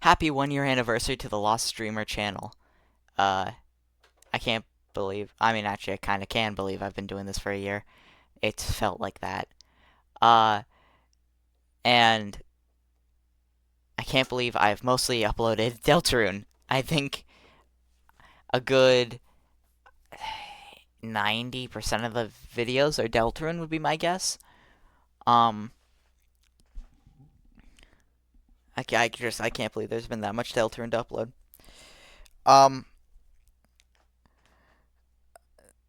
Happy 1 year anniversary to the Lost Streamer channel. Uh, I can't believe, I mean, actually, I kind of can believe I've been doing this for a year. It felt like that. Uh, and I can't believe I've mostly uploaded Deltarune. I think a good 90% of the videos are Deltarune would be my guess. Um, I can't believe there's been that much Deltarune to upload. Um,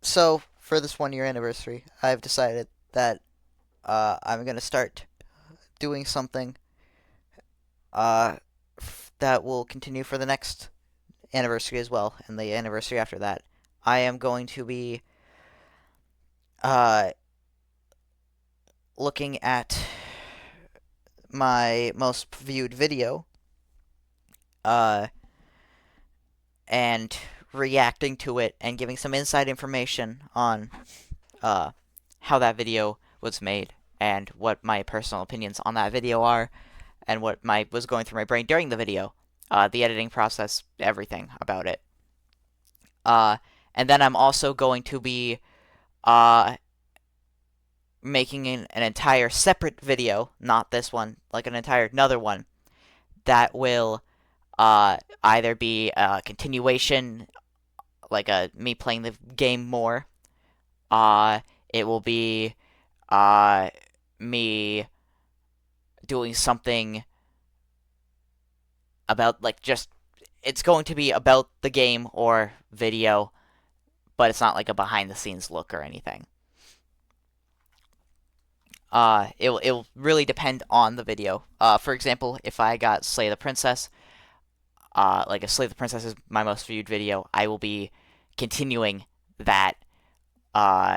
so for this 1 year anniversary, I've decided that I'm gonna start doing something uh, that will continue for the next anniversary as well, and the anniversary after that. I am going to be uh, looking at my most viewed video uh, and reacting to it and giving some inside information on uh, how that video was made and what my personal opinions on that video are and what was going through my brain during the video, the editing process, everything about it. Uh, and then I'm also going to be uh, making an entire separate video, not this one, like an entire another one that will either be a continuation, like me playing the game more. It will be uh, me doing something about like just it's going to be about the game or video, but it's not like a behind the scenes look or anything. It'll really depend on the video. For example, if I got Slay the Princess, like if Slay the Princess is my most viewed video, I will be continuing that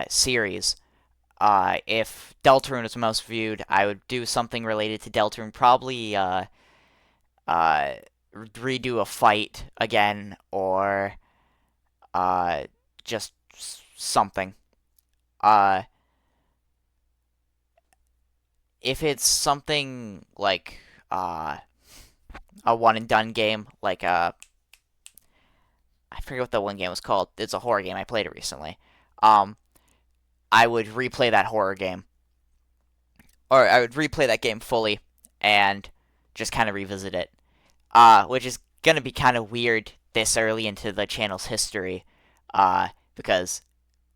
series. If Deltarune is most viewed, I would do something related to Deltarune, probably uh, redo a fight again, or uh, just something. Uh, if it's something like a one and done game, like I forget what the one game was called. It's a horror game. I played it recently. Um, I would replay that horror game, or I would replay that game fully and just kind of revisit it. Which is gonna be kind of weird this early into the channel's history, because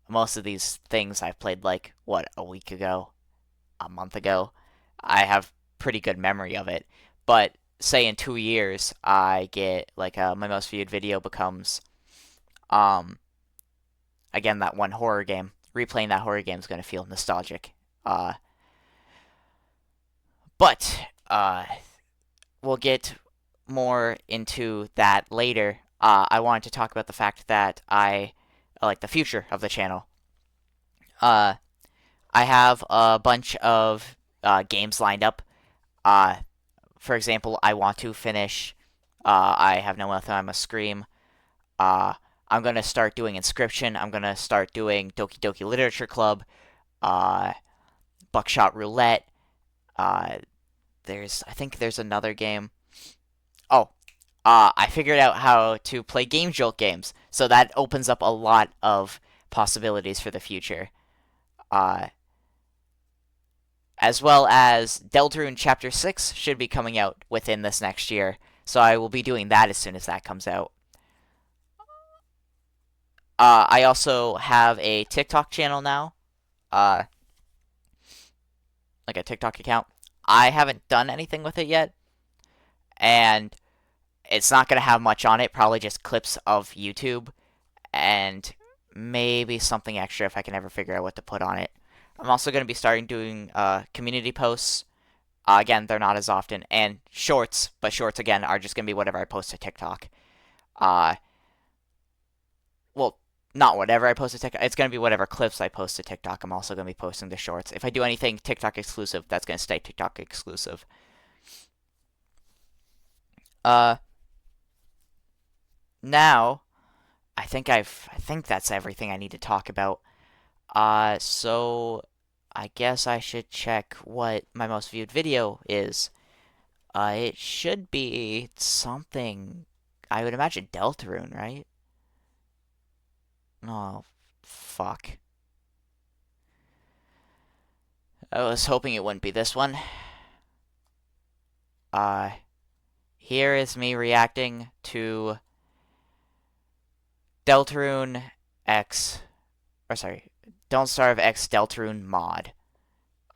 most of these things I've played like what a week ago, a month ago. I have pretty good memory of it, but say in 2 years I get like my most viewed video becomes um again that one horror game. Replaying that horror game is gonna feel nostalgic. Uh, but we'll get more into that later. I wanted to talk about the fact that I like the future of the channel. Uh, I have a bunch of games lined up. Uh, for example, I want to finish. I have no other time. A Scream. Uh, I'm gonna start doing Inscription. I'm gonna start doing Doki Doki Literature Club. Uh, Buckshot Roulette. Uh, I think there's another game. Oh, I figured out how to play Game Jolt games, so that opens up a lot of possibilities for the future. Uh, as well as Deltarune Chapter 6 should be coming out within this next year, so I will be doing that as soon as that comes out. I also have a TikTok channel now, uh, like a TikTok account. I haven't done anything with it yet, and it's not going to have much on it, probably just clips of YouTube and maybe something extra if I can ever figure out what to put on it. I'm also going to be starting doing community posts. Again, they're not as often, and shorts, but shorts again are just going to be whatever I post to TikTok. Uh, well, not whatever I post to TikTok. It's going to be whatever clips I post to TikTok. I'm also going to be posting the shorts. If I do anything TikTok exclusive, that's going to stay TikTok exclusive. Uh, now I think that's everything I need to talk about. So I guess I should check what my most viewed video is. It should be something, I would imagine Deltarune, right? Oh, fuck. I was hoping it wouldn't be this one. Uh, Here is me reacting to Deltarune X, or sorry, Don't Starve X Deltarune mod.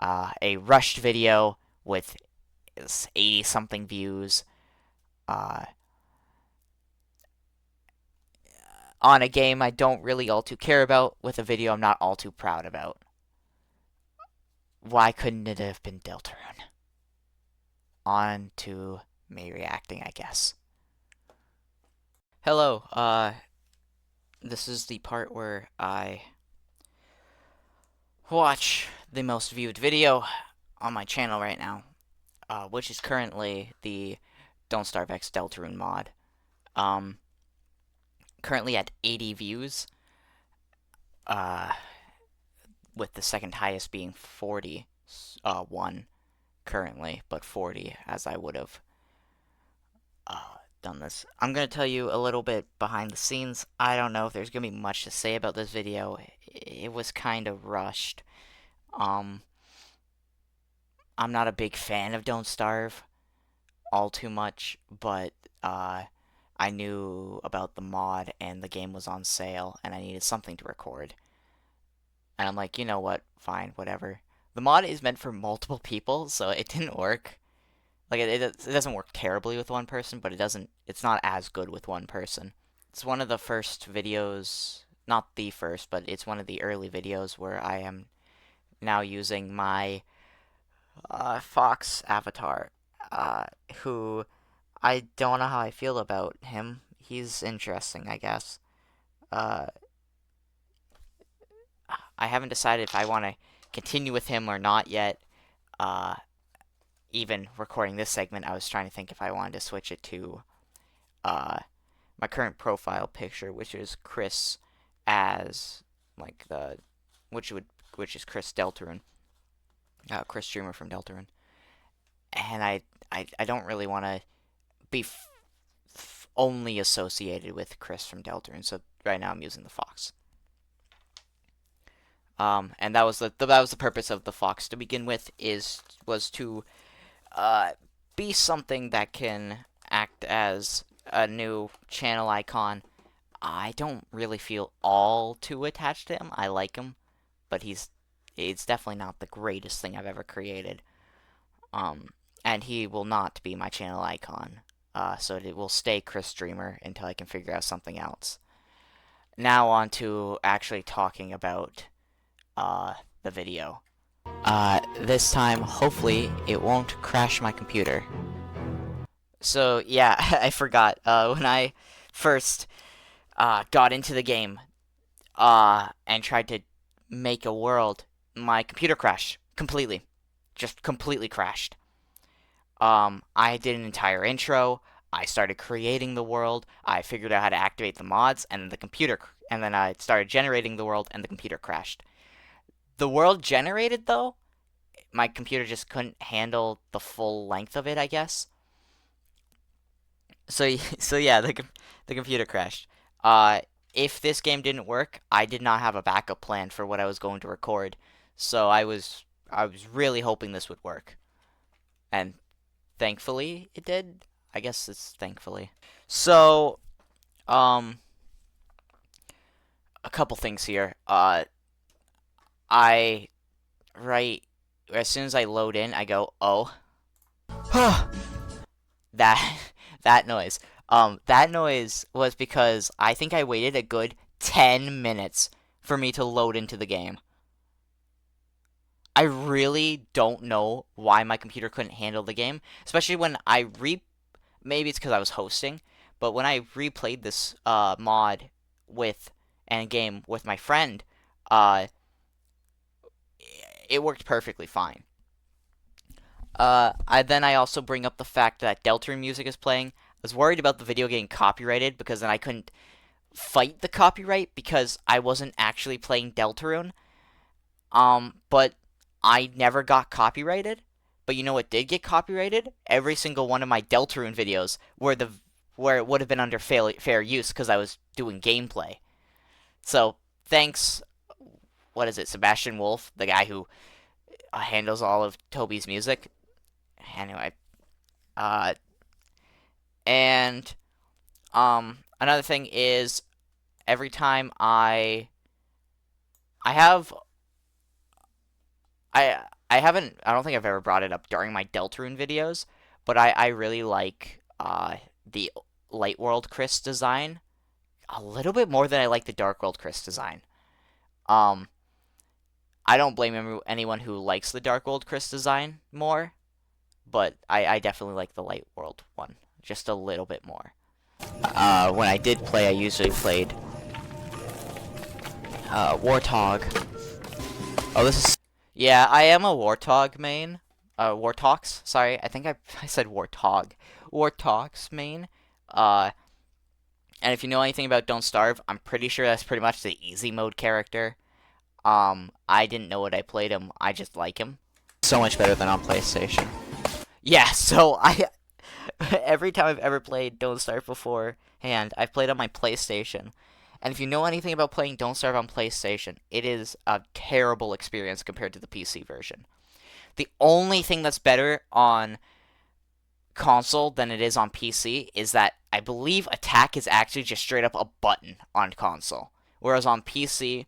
A rushed video with 80 something views. On a game I don't really all too care about, with a video I'm not all too proud about. Why couldn't it have been Deltarune? On to me reacting, I guess. Hello, this is the part where I watch the most viewed video on my channel right now, which is currently the Don't Starve X Deltarune mod. Currently at 80 views, with the second highest being 41 currently, but 40 as I would have done this. I'm going to tell you a little bit behind the scenes. I don't know if there's going to be much to say about this video. It was kind of rushed. I'm not a big fan of Don't Starve all too much, but I knew about the mod and the game was on sale and I needed something to record. And I'm like, you know what? Fine, whatever. The mod is meant for multiple people, so it didn't work. Like, it doesn't work terribly with one person, but it's not as good with one person. It's one of the first videos, not the first, but it's one of the early videos where I am now using my Fox avatar, who I don't know how I feel about him. He's interesting, I guess. I haven't decided if I want to continue with him or not yet. Even recording this segment, I was trying to think if I wanted to switch it to my current profile picture, which is Chris as like which is Chris Deltarune, Chris Streamer from Deltarune, and I don't really want to be only associated with Chris from Deltarune, so right now I'm using the Fox. And that was the purpose of the Fox to begin with, was to be something that can act as a new channel icon. I don't really feel all too attached to him. I like him, but it's definitely not the greatest thing I've ever created. And he will not be my channel icon. So it will stay Chris Streamer until I can figure out something else. Now on to actually talking about the video. This time, hopefully, it won't crash my computer. So, yeah, I forgot. When I first got into the game and tried to make a world, my computer crashed completely. Just completely crashed. I did an entire intro. I started creating the world. I figured out how to activate the mods, and then I started generating the world, and the computer crashed. The world generated, though, my computer just couldn't handle the full length of it, I guess. So yeah, the computer crashed. If this game didn't work, I did not have a backup plan for what I was going to record. So I was really hoping this would work. And thankfully it did. I guess it's thankfully. So, a couple things here. Right as soon as I load in, I go, oh. that noise. That noise was because I think I waited a good 10 minutes for me to load into the game. I really don't know why my computer couldn't handle the game, especially when maybe it's because I was hosting, but when I replayed this mod and game with my friend, it worked perfectly fine. I also bring up the fact that Deltarune music is playing. I was worried about the video getting copyrighted because then I couldn't fight the copyright because I wasn't actually playing Deltarune. But I never got copyrighted But you know what did get copyrighted? Every single one of my Deltarune videos where it would have been under fair use because I was doing gameplay. So thanks, what is it, Sebastian Wolf, the guy who handles all of Toby's music. Anyway, uh, and another thing is every time I have I haven't I don't think I've ever brought it up during my Deltarune videos, but I really like the Light World Chris design a little bit more than I like the Dark World Chris design. Um, I don't blame anyone who likes the Dark World Chris design more, but I definitely like the Light World one just a little bit more. When I did play, I usually played Warthog. Oh, this is... Yeah, I am a Warthog main. Wartox, sorry. I think I said Warthog. Wartox main. And if you know anything about Don't Starve, I'm pretty sure that's pretty much the easy mode character. I didn't know what I played him. I just like him. So much better than on PlayStation. Yeah, so every time I've ever played Don't Starve beforehand, I've played on my PlayStation. And if you know anything about playing Don't Starve on PlayStation, it is a terrible experience compared to the PC version. The only thing that's better on console than it is on PC is that I believe attack is actually just straight up a button on console. Whereas on PC,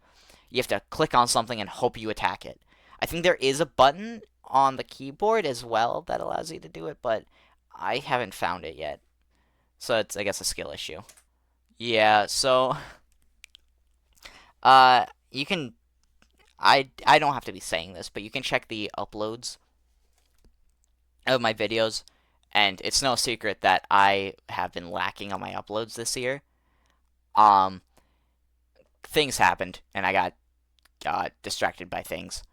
you have to click on something and hope you attack it. I think there is a button on the keyboard as well that allows you to do it, but I haven't found it yet. So it's, I guess, a skill issue. Yeah, so you can I don't have to be saying this, but you can check the uploads of my videos, and it's no secret that I have been lacking on my uploads this year. Things happened, and I got distracted by things.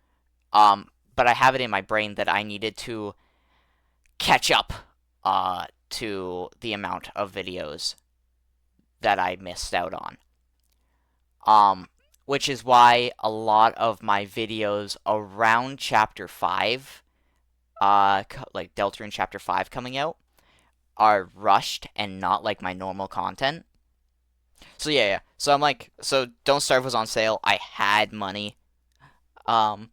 But I have it in my brain that I needed to catch up to the amount of videos that I missed out on. Which is why a lot of my videos around Chapter 5, like Deltarune Chapter 5 coming out, are rushed and not like my normal content. So yeah. So I'm like, so Don't Starve was on sale. I had money. And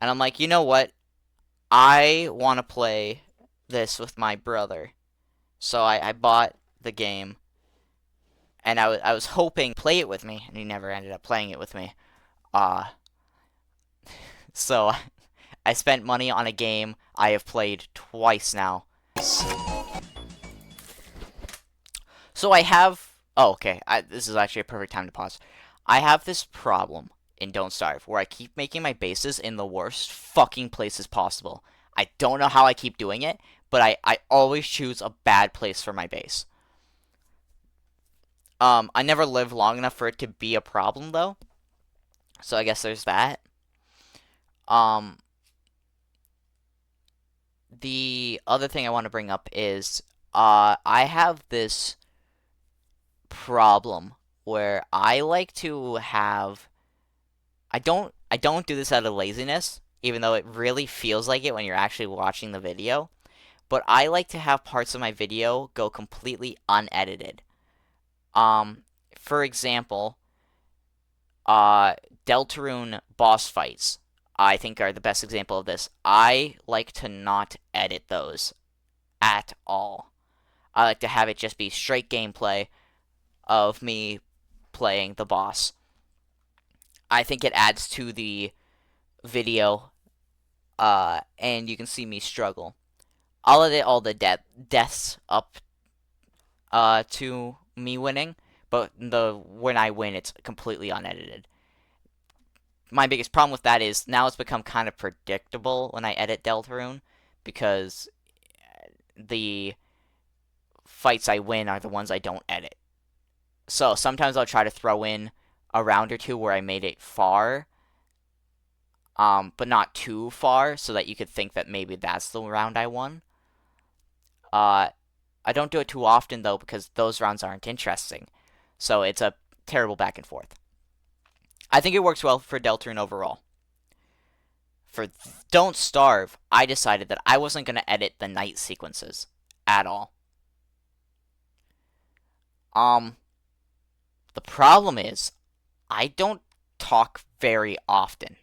I'm like, you know what? I want to play this with my brother. So I bought the game. And I was hoping to play it with me, and he never ended up playing it with me. So I spent money on a game I have played twice now. So I have... Oh, okay. This is actually a perfect time to pause. I have this problem in Don't Starve where I keep making my bases in the worst fucking places possible. I don't know how I keep doing it, but I always choose a bad place for my base. I never lived long enough for it to be a problem, though. So I guess there's that. The other thing I want to bring up is, I have this problem where I like to have... I don't do this out of laziness, even though it really feels like it when you're actually watching the video. But I like to have parts of my video go completely unedited. For example, Deltarune boss fights, I think, are the best example of this. I like to not edit those at all. I like to have it just be straight gameplay of me playing the boss. I think it adds to the video, and you can see me struggle. I'll edit all the deaths up to me winning, but when I win, it's completely unedited. My biggest problem with that is now it's become kind of predictable when I edit Deltarune, because the fights I win are the ones I don't edit. So sometimes I'll try to throw in a round or two where I made it far, but not too far, so that you could think that maybe that's the round I won. I don't do it too often, though, because those rounds aren't interesting. So it's a terrible back and forth. I think it works well for Deltarune overall. for Don't Starve, I decided that I wasn't going to edit the night sequences at all. The problem is, I don't talk very often.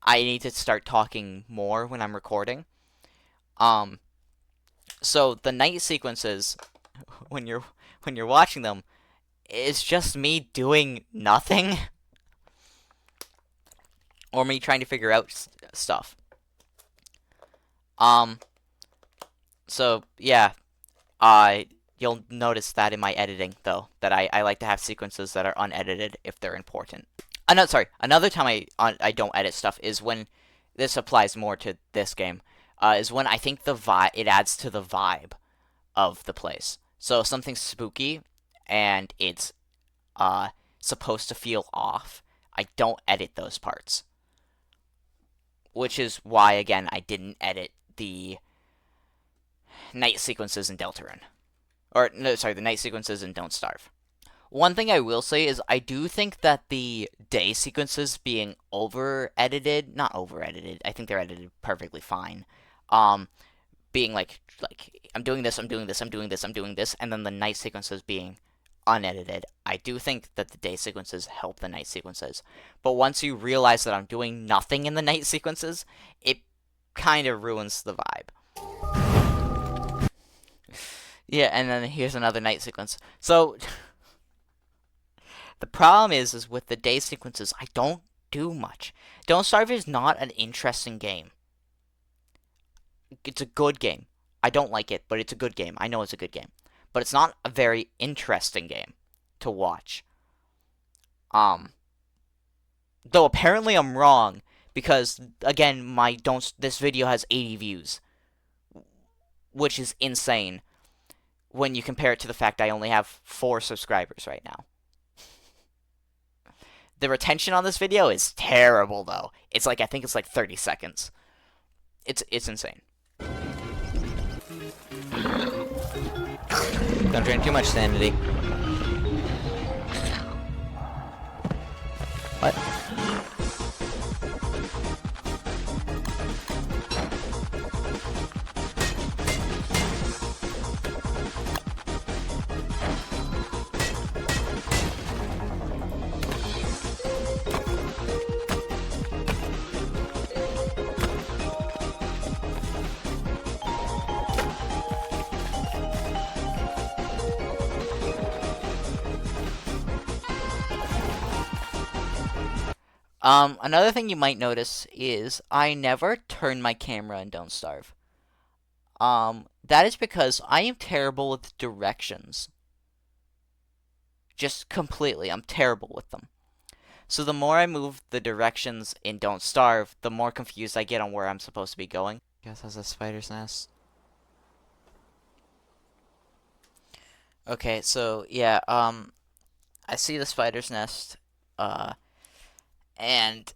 I need to start talking more when I'm recording. So the night sequences, when you're watching them, is just me doing nothing, or me trying to figure out stuff. So yeah, you'll notice that in my editing, though, that I like to have sequences that are unedited if they're important. Another time I don't edit stuff is when, this applies more to this game, is when I think it adds to the vibe of the place. So if something's spooky and it's supposed to feel off, I don't edit those parts. Which is why, again, I didn't edit the night sequences in Deltarune. Or, no, sorry, the night sequences in Don't Starve. One thing I will say is I do think that the day sequences being over-edited, not over-edited, I think they're edited perfectly fine. Being like, I'm doing this, I'm doing this, I'm doing this, I'm doing this, and then the night sequences being unedited. I do think that the day sequences help the night sequences. But once you realize that I'm doing nothing in the night sequences, it kind of ruins the vibe. Yeah, and then here's another night sequence. So, the problem is with the day sequences, I don't do much. Don't Starve is not an interesting game. It's a good game. I don't like it, but it's a good game. I know it's a good game. But it's not a very interesting game to watch. Though apparently I'm wrong, because, again, this video has 80 views. Which is insane when you compare it to the fact I only have 4 subscribers right now. The retention on this video is terrible, though. It's like, I think it's like 30 seconds. It's insane. Don't drain too much sanity. What? Another thing you might notice is I never turn my camera in Don't Starve. That is because I am terrible with directions. Just completely, I'm terrible with them. So the more I move the directions in Don't Starve, the more confused I get on where I'm supposed to be going. Guess that's a spider's nest. Okay, so yeah, I see the spider's nest, and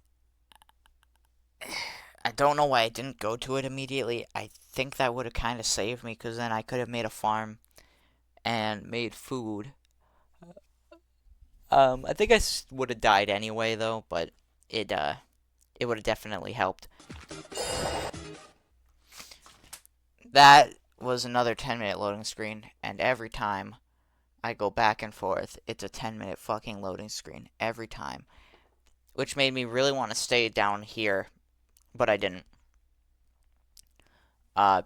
I don't know why I didn't go to it immediately. I think that would have kind of saved me, because then I could have made a farm and made food. I think I would have died anyway, though, but it would have definitely helped. That was another 10-minute loading screen, and every time I go back and forth, it's a 10-minute fucking loading screen every time. Which made me really want to stay down here, but I didn't.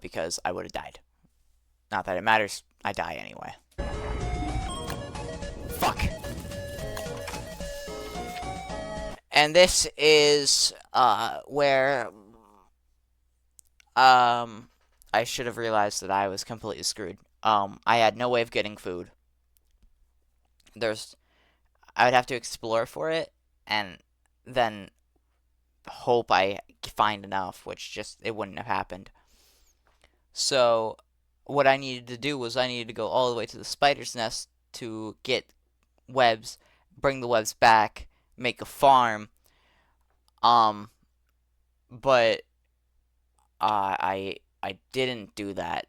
Because I would have died. Not that it matters, I die anyway. Fuck. And this is, where, I should have realized that I was completely screwed. I had no way of getting food. I would have to explore for it, and then hope I find enough, which it wouldn't have happened. So, what I needed to do was I needed to go all the way to the spider's nest to get webs, bring the webs back, make a farm. But I didn't do that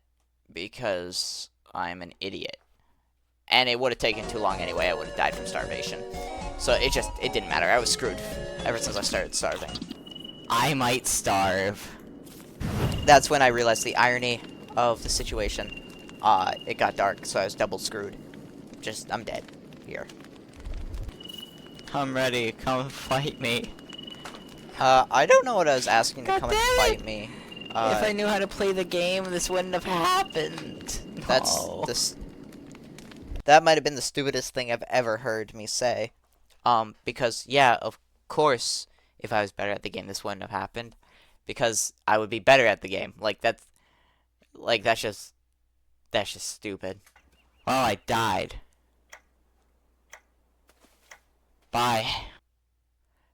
because I'm an idiot. And it would have taken too long anyway. I would have died from starvation. So it didn't matter. I was screwed. ever since I started starving. I might starve. That's when I realized the irony of the situation. It got dark, so I was double screwed. I'm dead here. I'm ready. Come fight me. I don't know what I was asking to God come and damn fight it! me. If I knew how to play the game, this wouldn't have happened. That's No. that might have been the stupidest thing I've ever heard me say. Because yeah, of course, if I was better at the game, this wouldn't have happened. Because I would be better at the game. That's just stupid. Oh, I died. Bye.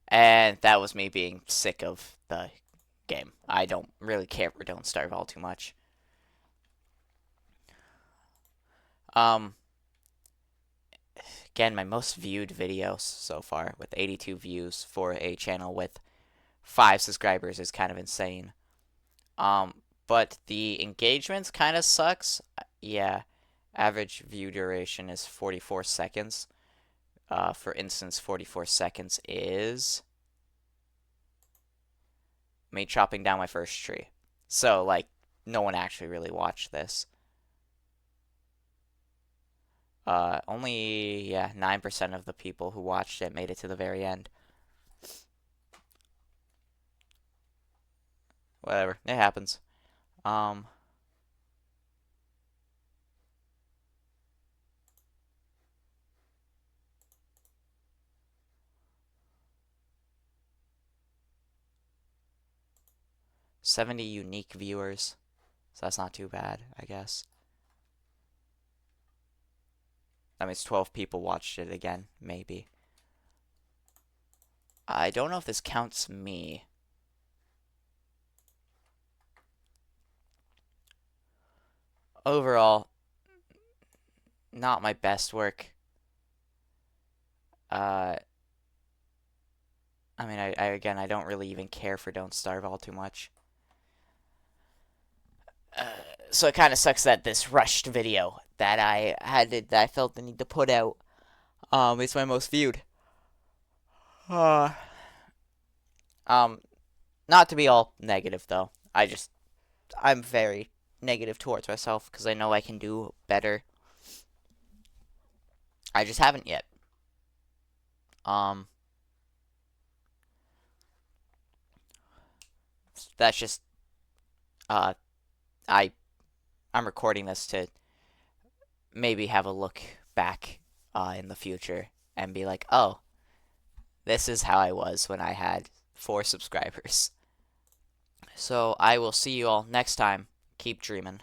And that was me being sick of the game. I don't really care for Don't Starve all too much. Again, my most viewed video so far with 82 views for a channel with 5 subscribers is kind of insane. But the engagements kind of sucks. Yeah, average view duration is 44 seconds. For instance, 44 seconds is me chopping down my first tree. So, like, no one actually really watched this. Only, yeah, 9% of the people who watched it made it to the very end. Whatever, it happens. 70 unique viewers, so that's not too bad, I guess. That means 12 people watched it again, maybe. I don't know if this counts me. Overall, not my best work. I mean, again, I don't really even care for Don't Starve all too much. So it kind of sucks that this rushed video that that I felt the need to put out, is my most viewed. Uh, not to be all negative though. I'm very negative towards myself because I know I can do better. I just haven't yet. That's just, uh, I, I'm recording this to maybe have a look back, in the future and be like, oh, this is how I was when I had 4 subscribers. So I will see you all next time. Keep dreaming.